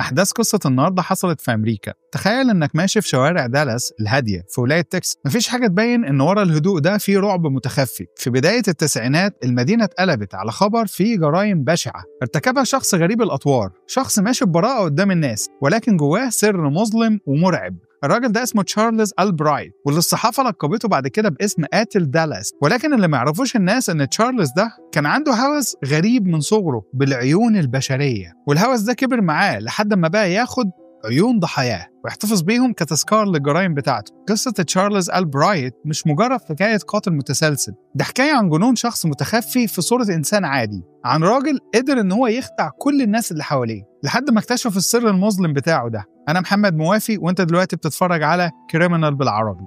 أحداث قصة النهاردة حصلت في أمريكا. تخيل إنك ماشي في شوارع دالاس الهادية في ولاية تكساس، مفيش حاجة تبين إن ورا الهدوء ده في رعب متخفي. في بداية التسعينات المدينة اتقلبت على خبر فيه جرائم بشعة ارتكبها شخص غريب الأطوار، شخص ماشي ببراءة قدام الناس ولكن جواه سر مظلم ومرعب. الراجل ده اسمه تشارلز ألبرايت، واللي الصحافة لقبته بعد كده باسم قاتل دالاس. ولكن اللي ما يعرفوش الناس ان تشارلز ده كان عنده هوس غريب من صغره بالعيون البشرية، والهوس ده كبر معاه لحد ما بقى ياخد عيون ضحاياه ويحتفظ بيهم كتذكار للجرائم بتاعته. قصة تشارلز ألبرايت مش مجرد حكاية قاتل متسلسل، ده حكاية عن جنون شخص متخفي في صورة إنسان عادي، عن راجل قدر إن هو يخدع كل الناس اللي حواليه لحد ما اكتشف السر المظلم بتاعه ده. أنا محمد موافي وأنت دلوقتي بتتفرج على كريمنال بالعربي.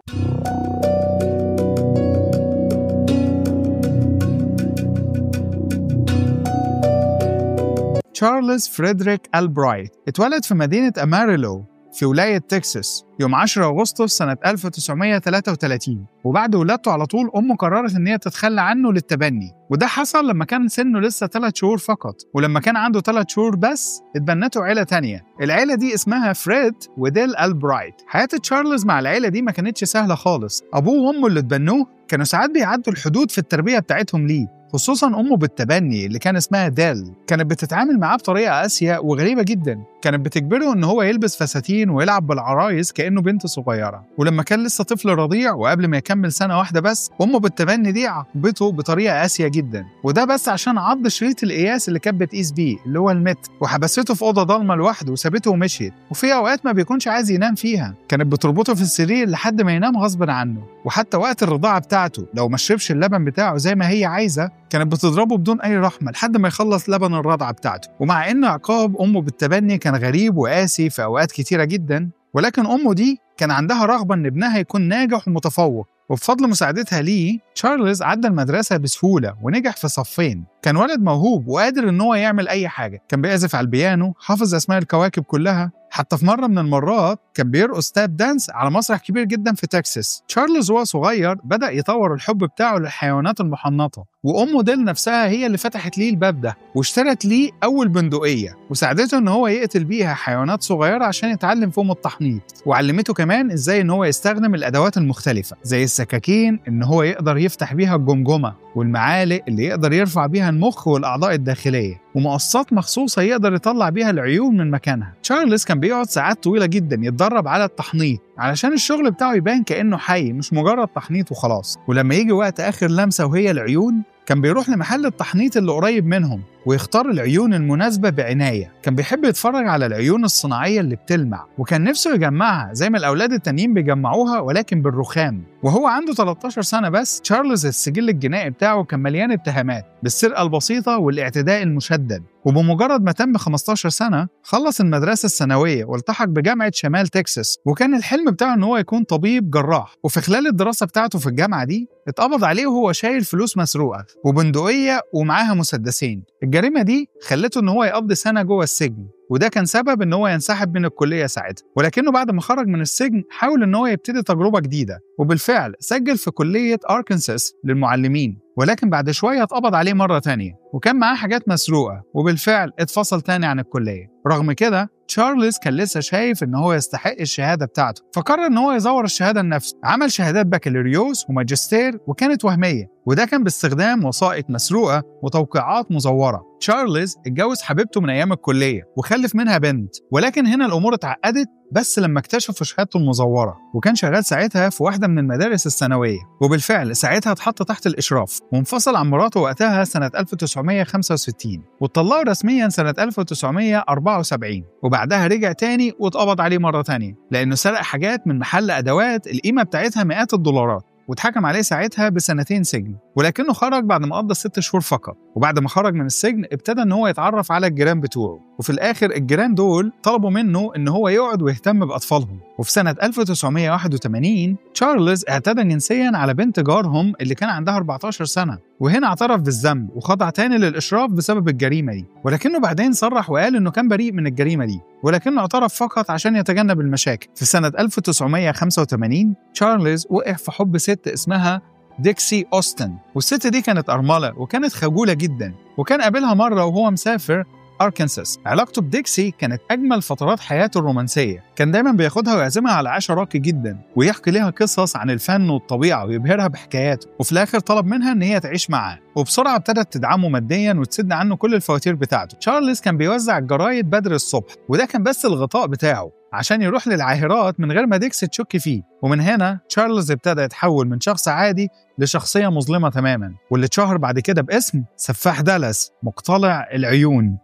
تشارلز فريدريك ألبرايت اتولد في مدينة أماريلو في ولاية تكساس يوم 10 أغسطس سنة 1933، وبعد ولادته على طول أمه قررت إن هي تتخلى عنه للتبني، وده حصل لما كان سنه لسه 3 شهور فقط. ولما كان عنده 3 شهور بس اتبنته عيلة تانية، العيلة دي اسمها فريد وديل ألبرايت. حياة تشارلز مع العيلة دي ما كانتش سهلة خالص، أبوه وأمه اللي اتبنوه كانوا ساعات بيعدوا الحدود في التربية بتاعتهم ليه، خصوصاً أمه بالتبني اللي كان اسمها ديل. كانت بتتعامل معاه بطريقة قاسية وغريبة جدا، كانت بتجبره إن هو يلبس فساتين ويلعب بالعرايس كأنه بنت صغيرة. ولما كان لسه طفل رضيع وقبل ما يكمل سنة واحدة بس، أمه بالتبني دي عاقبته بطريقة قاسية جدا، وده بس عشان عض شريط القياس اللي كانت بتقيس بيه اللي هو المتر، وحبسته في أوضة ضلمة لوحده وسابته ومشيت. وفي أوقات ما بيكونش عايز ينام فيها كانت بتربطه في السرير لحد ما ينام غصب عنه. وحتى وقت الرضاعة بتاعته لو ما شربش اللبن بتاعه زي ما هي عايزة كانت بتضربه بدون أي رحمة لحد ما يخلص لبن الرضعة بتاعته. ومع إن عقاب أمه بالتبني كان غريب وقاسي في أوقات كتيرة جدا، ولكن أمه دي كان عندها رغبة إن ابنها يكون ناجح ومتفوق، وبفضل مساعدتها ليه تشارلز عدى المدرسة بسهولة ونجح في صفين. كان ولد موهوب وقادر إن هو يعمل أي حاجة، كان بيعزف على البيانو، حافظ أسماء الكواكب كلها، حتى في مرة من المرات كان بيرقص تاب دانس على مسرح كبير جدا في تكساس. تشارلز وهو صغير بدأ يطور الحب بتاعه للحيوانات المحنطة، وأمه ديل نفسها هي اللي فتحت ليه الباب ده واشترت ليه أول بندقية وساعدته إن هو يقتل بيها حيوانات صغيرة عشان يتعلم فيهم التحنيط، وعلمته كمان إزاي إن هو يستخدم الأدوات المختلفة زي السكاكين إن هو يقدر يفتح بيها الجمجمة، والمعالق اللي يقدر يرفع بيها المخ والأعضاء الداخلية، ومقصات مخصوصة يقدر يطلع بيها العيون من مكانها. تشارلز كان بيقعد ساعات طويلة جدا يتدرب على التحنيط علشان الشغل بتاعه يبان كأنه حي مش مجرد تحنيط وخلاص. ولما يجي وقت آخر لمسة وهي العيون كان بيروح لمحل التحنيط اللي قريب منهم ويختار العيون المناسبة بعناية. كان بيحب يتفرج على العيون الصناعية اللي بتلمع، وكان نفسه يجمعها زي ما الأولاد التانيين بيجمعوها ولكن بالرخام. وهو عنده 13 سنة بس تشارلز السجل الجنائي بتاعه كان مليان اتهامات بالسرقة البسيطة والاعتداء المشدد. وبمجرد ما تم 15 سنة خلص المدرسة الثانوية والتحق بجامعة شمال تكساس، وكان الحلم بتاعه إن هو يكون طبيب جراح. وفي خلال الدراسة بتاعته في الجامعة دي اتقبض عليه وهو شايل فلوس مسروقة وبندقية ومعاها مسدسين. الجريمة دي خلته إن هو يقضي سنة جوه السجن، وده كان سبب إن هو ينسحب من الكلية ساعتها. ولكنه بعد ما خرج من السجن حاول إن هو يبتدي تجربة جديدة، وبالفعل سجل في كلية أركنساس للمعلمين. ولكن بعد شوية اتقبض عليه مرة تانية وكان معاه حاجات مسروقة، وبالفعل اتفصل تاني عن الكلية. رغم كده تشارلز كان لسه شايف إن هو يستحق الشهادة بتاعته، فقرر إن هو يزور الشهادة لنفسه. عمل شهادات بكالوريوس وماجستير وكانت وهمية، وده كان باستخدام وثائق مسروقة وتوقيعات مزورة. تشارلز اتجوز حبيبته من أيام الكلية وخلف منها بنت، ولكن هنا الأمور اتعقدت بس لما اكتشفوا شهادته المزورة. وكان شغال ساعتها في واحدة من المدارس الثانوية، وبالفعل ساعتها اتحط تحت الإشراف وانفصل عن مراته وقتها سنة 1965، واتطلقوا رسميا سنة 1974. وبعدها رجع تاني واتقبض عليه مرة تانية لأنه سرق حاجات من محل أدوات القيمة بتاعتها مئات الدولارات، واتحكم عليه ساعتها ب2 سجن. ولكنه خرج بعد ما قضى 6 شهور فقط. وبعد ما خرج من السجن ابتدى ان هو يتعرف على الجيران بتوعه، وفي الاخر الجيران دول طلبوا منه ان هو يقعد ويهتم باطفالهم. وفي سنة 1981 تشارلز اعتدى جنسيا على بنت جارهم اللي كان عندها 14 سنة، وهنا اعترف بالذنب وخضع تاني للإشراف بسبب الجريمة دي. ولكنه بعدين صرح وقال انه كان بريء من الجريمة دي، ولكنه اعترف فقط عشان يتجنب المشاكل. في سنة 1985 تشارلز وقع في حب ست اسمها ديكسي أوستن، والست دي كانت أرملة وكانت خجولة جدا، وكان قابلها مرة وهو مسافر أركنساس. علاقته بديكسي كانت أجمل فترات حياته الرومانسية، كان دايما بياخدها ويعزمها على عشاء راقي جدا ويحكي لها قصص عن الفن والطبيعة ويبهرها بحكاياته، وفي الآخر طلب منها إن هي تعيش معاه، وبسرعة ابتدت تدعمه ماديا وتسد عنه كل الفواتير بتاعته. تشارلز كان بيوزع الجرايد بدري الصبح، وده كان بس الغطاء بتاعه عشان يروح للعاهرات من غير ما ديكسي تشك فيه. ومن هنا تشارلز ابتدى يتحول من شخص عادي لشخصية مظلمة تماما، واللي اتشهر بعد كده باسم سفاح دالاس مقتلع العيون.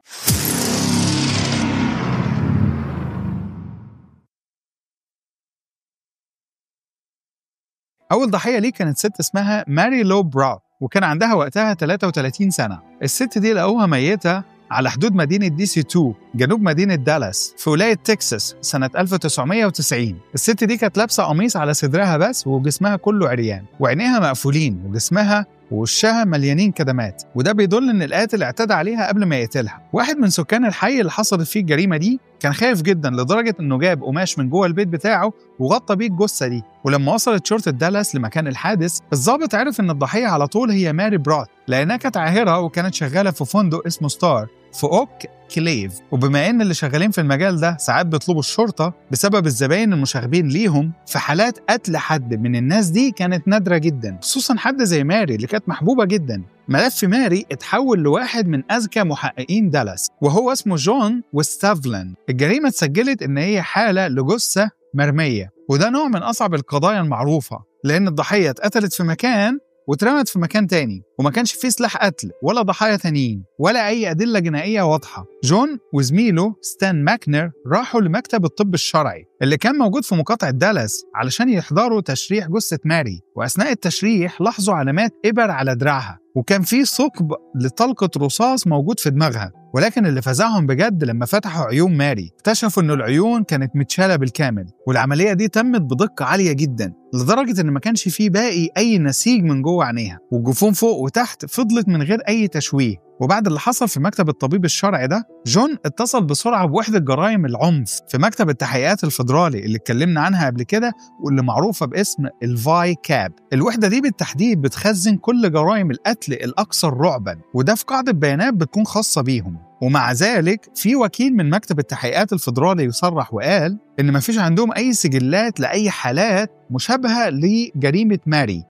أول ضحية ليه كانت ست اسمها ماري لو براوت، وكان عندها وقتها 33 سنة. الست دي لقوها ميتة على حدود مدينة DC2 جنوب مدينة دالاس في ولاية تكساس سنة 1990. الست دي كانت لابسة قميص على صدرها بس، وجسمها كله عريان، وعينيها مقفولين، وجسمها ووشها مليانين كدمات، وده بيدل ان القاتل اعتدى عليها قبل ما يقتلها. واحد من سكان الحي اللي حصلت فيه الجريمه دي كان خايف جدا لدرجه انه جاب قماش من جوه البيت بتاعه وغطى بيه الجثه دي. ولما وصلت شرطه دالاس لمكان الحادث، الضابط عرف ان الضحيه على طول هي ماري براوت، لانها كانت عاهره وكانت شغاله في فندق اسمه ستار في اوك كليف. وبما ان اللي شغالين في المجال ده ساعات بيطلبوا الشرطه بسبب الزباين المشاغبين ليهم، فحالات قتل حد من الناس دي كانت نادره جدا، خصوصا حد زي ماري اللي كانت محبوبه جدا. ملف ماري اتحول لواحد من اذكى محققين دالاس، وهو اسمه جون وستافلان. الجريمه اتسجلت ان هي حاله لجثه مرميه، وده نوع من اصعب القضايا المعروفه، لان الضحيه اتقتلت في مكان واترمت في مكان تاني، وما كانش فيه سلاح قتل ولا ضحايا تانيين ولا أي أدلة جنائية واضحة. جون وزميله ستان ماكنر راحوا لمكتب الطب الشرعي اللي كان موجود في مقاطعة دالاس علشان يحضروا تشريح جثة ماري، وأثناء التشريح لاحظوا علامات إبر على دراعها، وكان في ثقب لطلقة رصاص موجود في دماغها. ولكن اللي فزعهم بجد لما فتحوا عيون ماري، اكتشفوا إن العيون كانت متشالة بالكامل، والعملية دي تمت بدقة عالية جدا لدرجة إن ما كانش فيه باقي أي نسيج من جوه عينيها، والجفون فوق وتحت فضلت من غير أي تشويه. وبعد اللي حصل في مكتب الطبيب الشرعي ده، جون اتصل بسرعة بوحدة جرائم العنف في مكتب التحقيقات الفيدرالي اللي اتكلمنا عنها قبل كده، واللي معروفة باسم الفاي كاب. الوحدة دي بالتحديد بتخزن كل جرائم القتل الأكثر رعبا، وده في قاعدة بيانات بتكون خاصة بيهم. ومع ذلك في وكيل من مكتب التحقيقات الفيدرالي يصرح وقال إن مفيش عندهم أي سجلات لأي حالات مشابهة لجريمة ماري.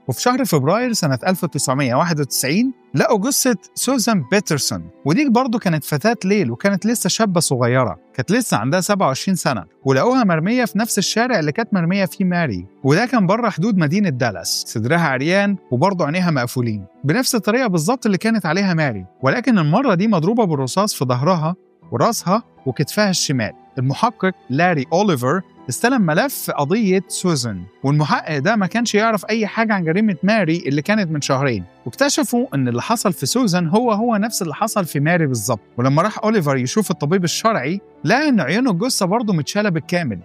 وفي شهر فبراير سنة 1991 لقوا جثة سوزان بيترسون، ودي برضو كانت فتاة ليل، وكانت لسه شابة صغيرة، كانت لسه عندها 27 سنة، ولقوها مرمية في نفس الشارع اللي كانت مرمية فيه ماري، وده كان بره حدود مدينة دالاس. صدرها عريان وبرضو عينيها مقفولين بنفس الطريقة بالظبط اللي كانت عليها ماري، ولكن المرة دي مضروبة بالرصاص في ظهرها وراسها وكتفها الشمال. المحقق لاري أوليفر استلم ملف قضية سوزان، والمحقق ده ما كانش يعرف أي حاجة عن جريمة ماري اللي كانت من شهرين، واكتشفوا إن اللي حصل في سوزان هو نفس اللي حصل في ماري بالظبط. ولما راح أوليفر يشوف الطبيب الشرعي، لقى إن عيون الجثة برضه متشالة بالكامل.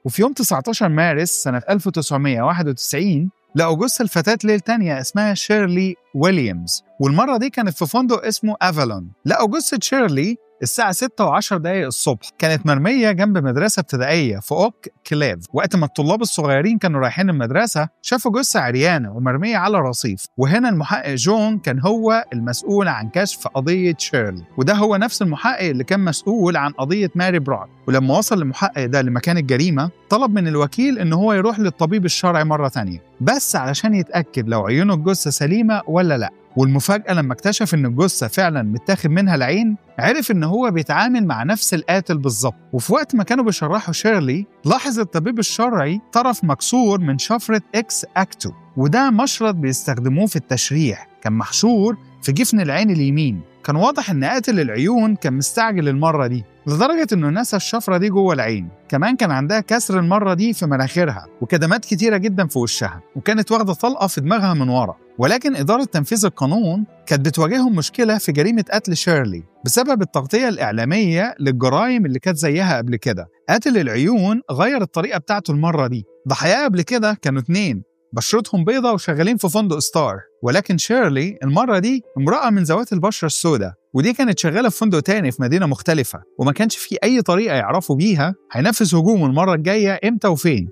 وفي يوم 19 مارس سنة 1991 لقوا جثة الفتاة ليل تانية اسمها شيرلي ويليامز، والمرة دي كانت في فندق اسمه أفالون. لقوا جثة شيرلي الساعة 6:10 الصبح، كانت مرمية جنب مدرسة ابتدائية في أوك كليف. وقت ما الطلاب الصغيرين كانوا رايحين المدرسة، شافوا جثة عريانة ومرمية على رصيف، وهنا المحقق جون كان هو المسؤول عن كشف قضية شيرلي، وده هو نفس المحقق اللي كان مسؤول عن قضية ماري براوت. ولما وصل المحقق ده لمكان الجريمة، طلب من الوكيل إن هو يروح للطبيب الشرعي مرة تانية، بس علشان يتأكد لو عيونه الجثة سليمة ولا لأ. والمفاجأة لما اكتشف إن الجثة فعلا متاخد منها العين، عرف إن هو بيتعامل مع نفس القاتل بالظبط. وفي وقت ما كانوا بيشرحوا شيرلي، لاحظ الطبيب الشرعي طرف مكسور من شفرة إكس أكتو، وده مشرط بيستخدموه في التشريح، كان محشور في جفن العين اليمين. كان واضح إن قاتل العيون كان مستعجل المرة دي لدرجة إنه نسى الشفرة دي جوه العين. كمان كان عندها كسر المرة دي في مناخيرها وكدمات كتيرة جدا في وشها، وكانت واخدة طلقة في دماغها من ورا. ولكن إدارة تنفيذ القانون كانت بتواجههم مشكلة في جريمة قتل شيرلي بسبب التغطية الإعلامية للجرائم اللي كانت زيها قبل كده. قاتل العيون غير الطريقة بتاعته المرة دي. ضحايا قبل كده كانوا 2 بشرتهم بيضة وشغالين في فندق ستار، ولكن شيرلي المرة دي امرأة من ذوات البشرة السوداء، ودي كانت شغالة في فندق تاني في مدينة مختلفة، وما كانش في أي طريقة يعرفوا بيها هينفذ هجومه المرة الجاية إمتى وفين.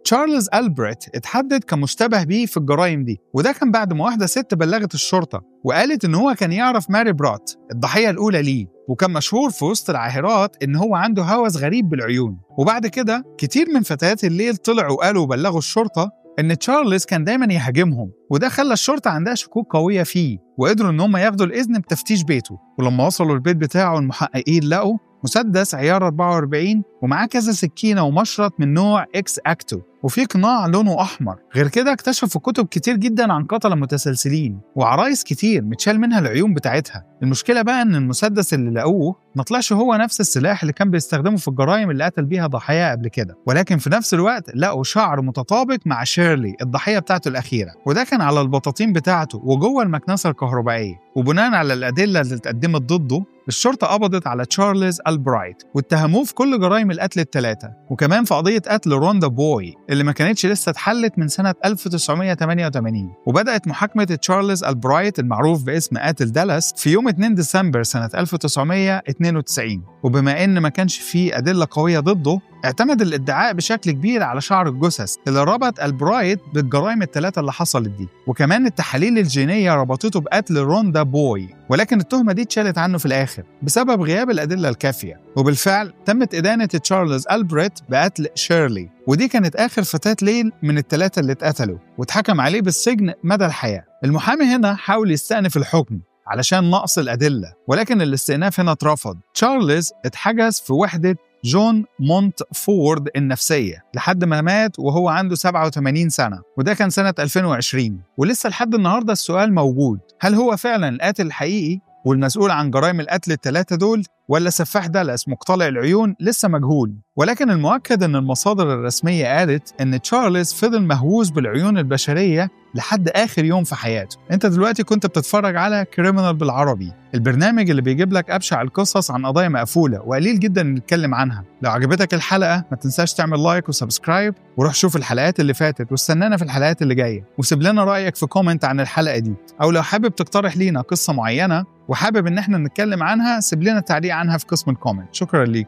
تشارلز ألبريت اتحدد كمشتبه بيه في الجرائم دي، وده كان بعد ما واحدة ست بلغت الشرطة وقالت إن هو كان يعرف ماري برات الضحية الأولى ليه، وكان مشهور في وسط العاهرات إن هو عنده هوس غريب بالعيون. وبعد كده كتير من فتيات الليل طلعوا وقالوا وبلغوا الشرطة إن تشارلز كان دايماً يهاجمهم، وده خلى الشرطة عندها شكوك قوية فيه، وقدروا إن هم ياخدوا الإذن بتفتيش بيته. ولما وصلوا البيت بتاعه المحققين لقوا مسدس عيار 44 ومعاه كذا سكينة ومشرط من نوع إكس أكتو، وفي قناع لونه أحمر. غير كده اكتشفوا كتب كتير جدا عن قتلة متسلسلين وعرايس كتير متشال منها العيون بتاعتها. المشكلة بقى إن المسدس اللي لقوه ما طلعش هو نفس السلاح اللي كان بيستخدمه في الجرائم اللي قتل بيها ضحاياه قبل كده، ولكن في نفس الوقت لقوا شعر متطابق مع شيرلي الضحية بتاعته الأخيرة، وده كان على البطاطين بتاعته وجوه المكنسة الكهربائية. وبناء على الأدلة اللي اتقدمت ضده الشرطة قبضت على تشارلز ألبرايت واتهموه في كل جرائم القتل الثلاثة، وكمان في قضية قتل روندا بوي اللي ما كانتش لسه اتحلت من سنة 1988. وبدأت محاكمة تشارلز ألبرايت المعروف باسم قاتل دالاس في يوم 2 ديسمبر سنة 1992. وبما إن ما كانش فيه أدلة قوية ضده اعتمد الادعاء بشكل كبير على شعر الجثث اللي ربط ألبرايت بالجرائم الثلاثة اللي حصلت دي، وكمان التحاليل الجينية ربطته بقتل روندا بوي، ولكن التهمة دي اتشالت عنه في الآخر بسبب غياب الأدلة الكافية. وبالفعل تمت إدانة تشارلز ألبريت بقتل شيرلي، ودي كانت آخر فتاة ليل من الثلاثة اللي اتقتلوا، واتحكم عليه بالسجن مدى الحياة. المحامي هنا حاول يستأنف الحكم علشان نقص الأدلة، ولكن الاستئناف هنا اترفض. تشارلز اتحجز في وحدة جون مونت فورد النفسية لحد ما مات وهو عنده 87 سنة، وده كان سنة 2020. ولسه لحد النهاردة السؤال موجود، هل هو فعلا القاتل الحقيقي والمسؤول عن جرائم القتل الثلاثة دول، ولا سفاح دالاس مقتلع العيون لسه مجهول؟ ولكن المؤكد ان المصادر الرسمية قالت ان تشارلز فضل مهووس بالعيون البشرية لحد آخر يوم في حياته. انت دلوقتي كنت بتتفرج على كريمنال بالعربي، البرنامج اللي بيجيب لك أبشع القصص عن قضايا مقفولة وقليل جدا نتكلم عنها. لو عجبتك الحلقة ما تنساش تعمل لايك وسبسكرايب، وروح شوف الحلقات اللي فاتت واستنانا في الحلقات اللي جاية، وسيب لنا رأيك في كومنت عن الحلقة دي، أو لو حابب تقترح لينا قصة معينة وحابب ان احنا نتكلم عنها سيب لنا تعليق عنها في قسم الكومنت. شكرا ليكم.